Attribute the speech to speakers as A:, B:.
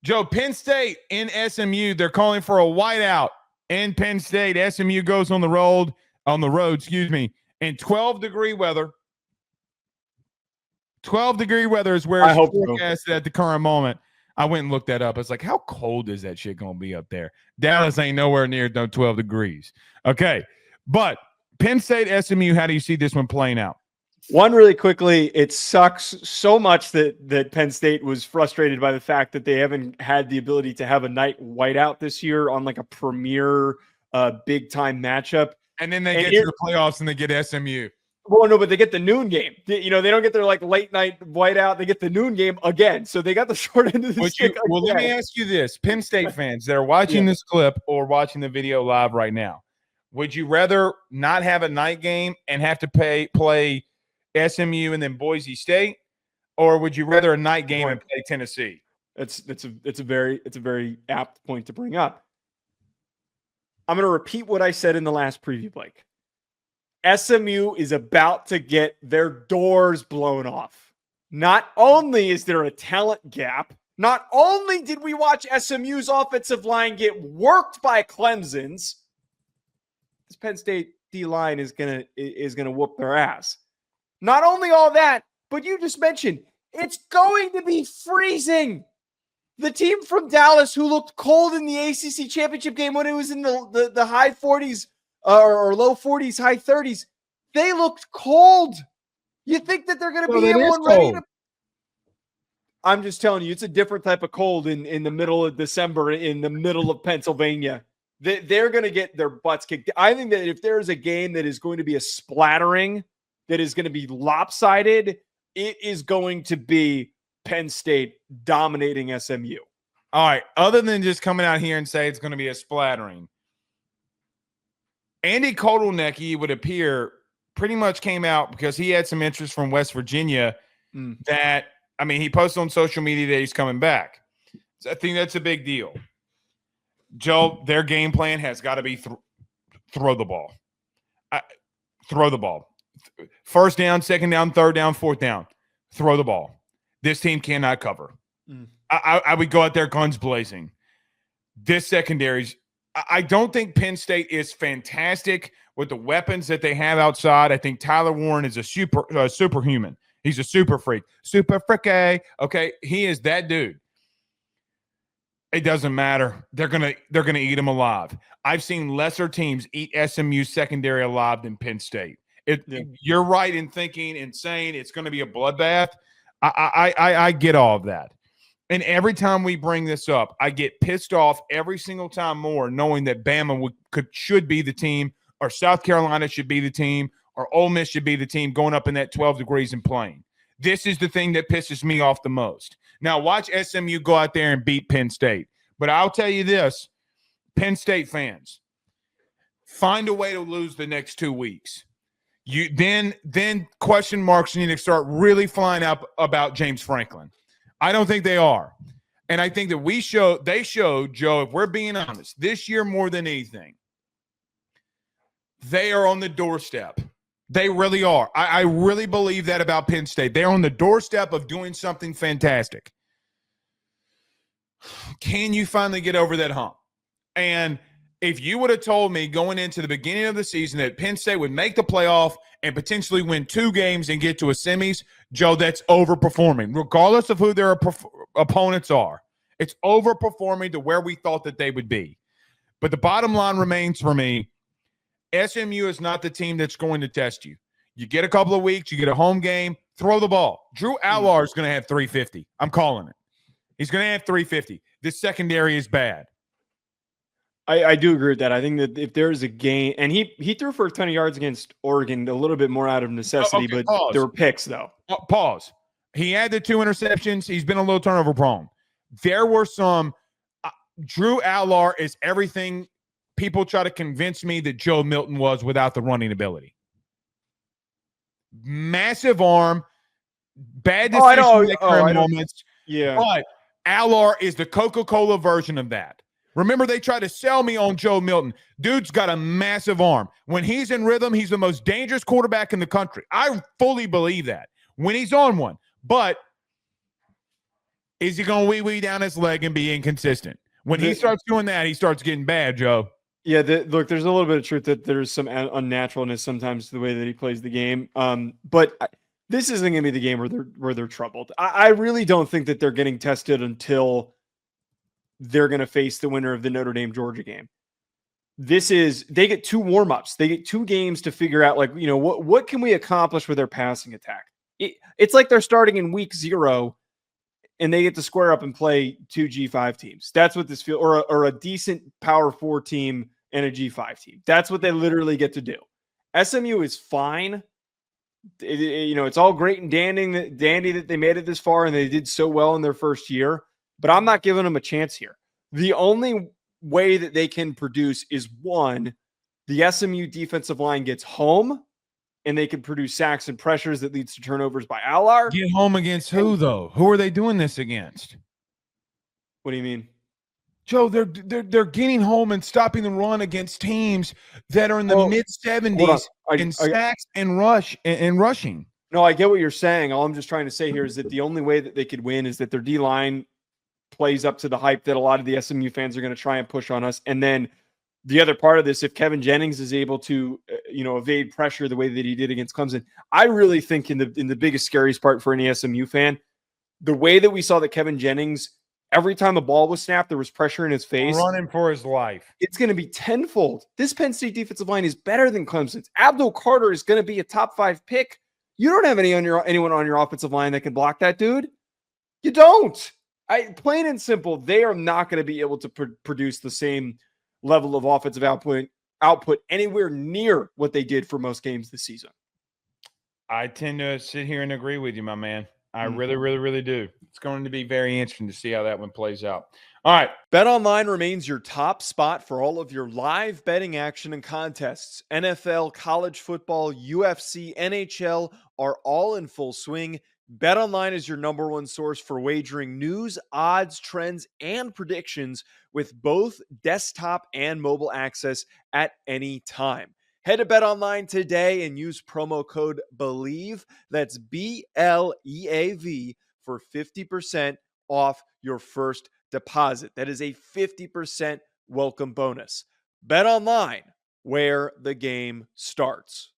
A: Joe, Penn State in SMU, they're calling for a whiteout in Penn State. SMU goes on the road, in 12-degree weather. 12-degree weather is where it's forecasted at the current moment. I went and looked that up. It's like, how cold is that shit going to be up there? Dallas ain't nowhere near no 12 degrees. Okay, but Penn State, SMU, how do you see this one playing out?
B: One, really quickly, it sucks so much that Penn State was frustrated by the fact that they haven't had the ability to have a night whiteout this year on like a premier big-time matchup.
A: And then they get to the playoffs and they get SMU.
B: Well, no, but they get the noon game. They don't get their like late night whiteout. They get the noon game again. So they got the short end of the stick.
A: Well, let me ask you this. Penn State fans that are watching this clip or watching the video live right now, would you rather not have a night game and have to play SMU and then Boise State, or would you rather a night game and play Tennessee?
B: It's a very apt point to bring up. I'm going to repeat what I said in the last preview, Blake. SMU is about to get their doors blown off. Not only is there a talent gap, not only did we watch SMU's offensive line get worked by Clemson's, this Penn State D-line is gonna whoop their ass. Not only all that, but you just mentioned it's going to be freezing. The team from Dallas who looked cold in the ACC championship game when it was in the high 40s or low 40s, high 30s, they looked cold. You think that they're going to be able and ready to? I'm just telling you, it's a different type of cold in the middle of December in the middle of Pennsylvania. They're going to get their butts kicked. I think that if there is a game that is going to be a splattering, that is going to be lopsided, it is going to be Penn State dominating SMU.
A: All right. Other than just coming out here and say it's going to be a splattering, Andy Kotelnicki, would appear, pretty much came out because he had some interest from West Virginia that, I mean, he posted on social media that he's coming back. So I think that's a big deal. Joe, their game plan has got to be throw the ball. Throw the ball. First down, second down, third down, fourth down. Throw the ball. This team cannot cover. I would go out there guns blazing. This secondary's – I don't think Penn State is fantastic with the weapons that they have outside. I think Tyler Warren is a superhuman. He's a super freak. Super freaky. Okay, he is that dude. It doesn't matter. They're gonna eat him alive. I've seen lesser teams eat SMU secondary alive than Penn State. You're right in thinking and saying it's going to be a bloodbath. I get all of that. And every time we bring this up, I get pissed off every single time more, knowing that Bama should be the team, or South Carolina should be the team, or Ole Miss should be the team going up in that 12 degrees and playing. This is the thing that pisses me off the most. Now, watch SMU go out there and beat Penn State. But I'll tell you this, Penn State fans, find a way to lose the next 2 weeks. You then question marks need to start really flying up about James Franklin. I don't think they are. And I think that they showed, Joe, if we're being honest, this year more than anything, they are on the doorstep. They really are. I really believe that about Penn State. They're on the doorstep of doing something fantastic. Can you finally get over that hump? And if you would have told me going into the beginning of the season that Penn State would make the playoff and potentially win 2 games and get to a semis, Joe, that's overperforming, regardless of who their opponents are. It's overperforming to where we thought that they would be. But the bottom line remains for me, SMU is not the team that's going to test you. You get a couple of weeks, you get a home game, throw the ball. Drew Allar is going to have 350. I'm calling it. He's going to have 350. This secondary is bad.
B: I do agree with that. I think that if there is a game, and he threw for a ton of yards against Oregon, a little bit more out of necessity, but there were picks, though.
A: Pause. He had the 2 interceptions. He's been a little turnover prone. There were some Drew Allar is everything people try to convince me that Joe Milton was without the running ability. Massive arm, bad decision-making moments.
B: Yeah.
A: But Allar is the Coca-Cola version of that. Remember, they tried to sell me on Joe Milton. Dude's got a massive arm. When he's in rhythm, he's the most dangerous quarterback in the country. I fully believe that when he's on one. But is he going to wee down his leg and be inconsistent? When he starts doing that, he starts getting bad, Joe.
B: Yeah, look, there's a little bit of truth that there's some unnaturalness sometimes to the way that he plays the game. But this isn't going to be the game where they're troubled. I really don't think that they're getting tested until they're going to face the winner of the Notre Dame Georgia game. They get 2 warm-ups. They get 2 games to figure out, like, what can we accomplish with their passing attack? It's like they're starting in week 0 and they get to square up and play 2 G5 teams. That's what this feels, or a decent Power 4 team and a G5 team. That's what they literally get to do. SMU is fine. It's all great and dandy that they made it this far and they did so well in their first year, but I'm not giving them a chance here. The only way that they can produce is, one, the SMU defensive line gets home and they can produce sacks and pressures that leads to turnovers by Allar.
A: Get home against who, though? Who are they doing this against?
B: What do you mean?
A: Joe, they're getting home and stopping the run against teams that are in the mid-70s in sacks and rushing.
B: No, I get what you're saying. All I'm just trying to say here is that the only way that they could win is that their D-line plays up to the hype that a lot of the SMU fans are going to try and push on us. And then the other part of this, if Kevin Jennings is able to, evade pressure the way that he did against Clemson, I really think in the biggest, scariest part for any SMU fan, the way that we saw that Kevin Jennings, every time a ball was snapped, there was pressure in his face.
A: Running for his life.
B: It's going to be tenfold. This Penn State defensive line is better than Clemson's. Abdul Carter is going to be a top 5 pick. You don't have anyone on your offensive line that can block that dude. You don't. Plain and simple, they are not going to be able to produce the same level of offensive output anywhere near what they did for most games this season.
A: I tend to sit here and agree with you, my man. I really, really, really do. It's going to be very interesting to see how that one plays out. All right.
B: BetOnline remains your top spot for all of your live betting action and contests. NFL, college football, UFC, NHL are all in full swing. BetOnline is your number one source for wagering news, odds, trends, and predictions with both desktop and mobile access at any time. Head to BetOnline today and use promo code BELIEVE, that's BLEAV, for 50% off your first deposit. That is a 50% welcome bonus. BetOnline, where the game starts.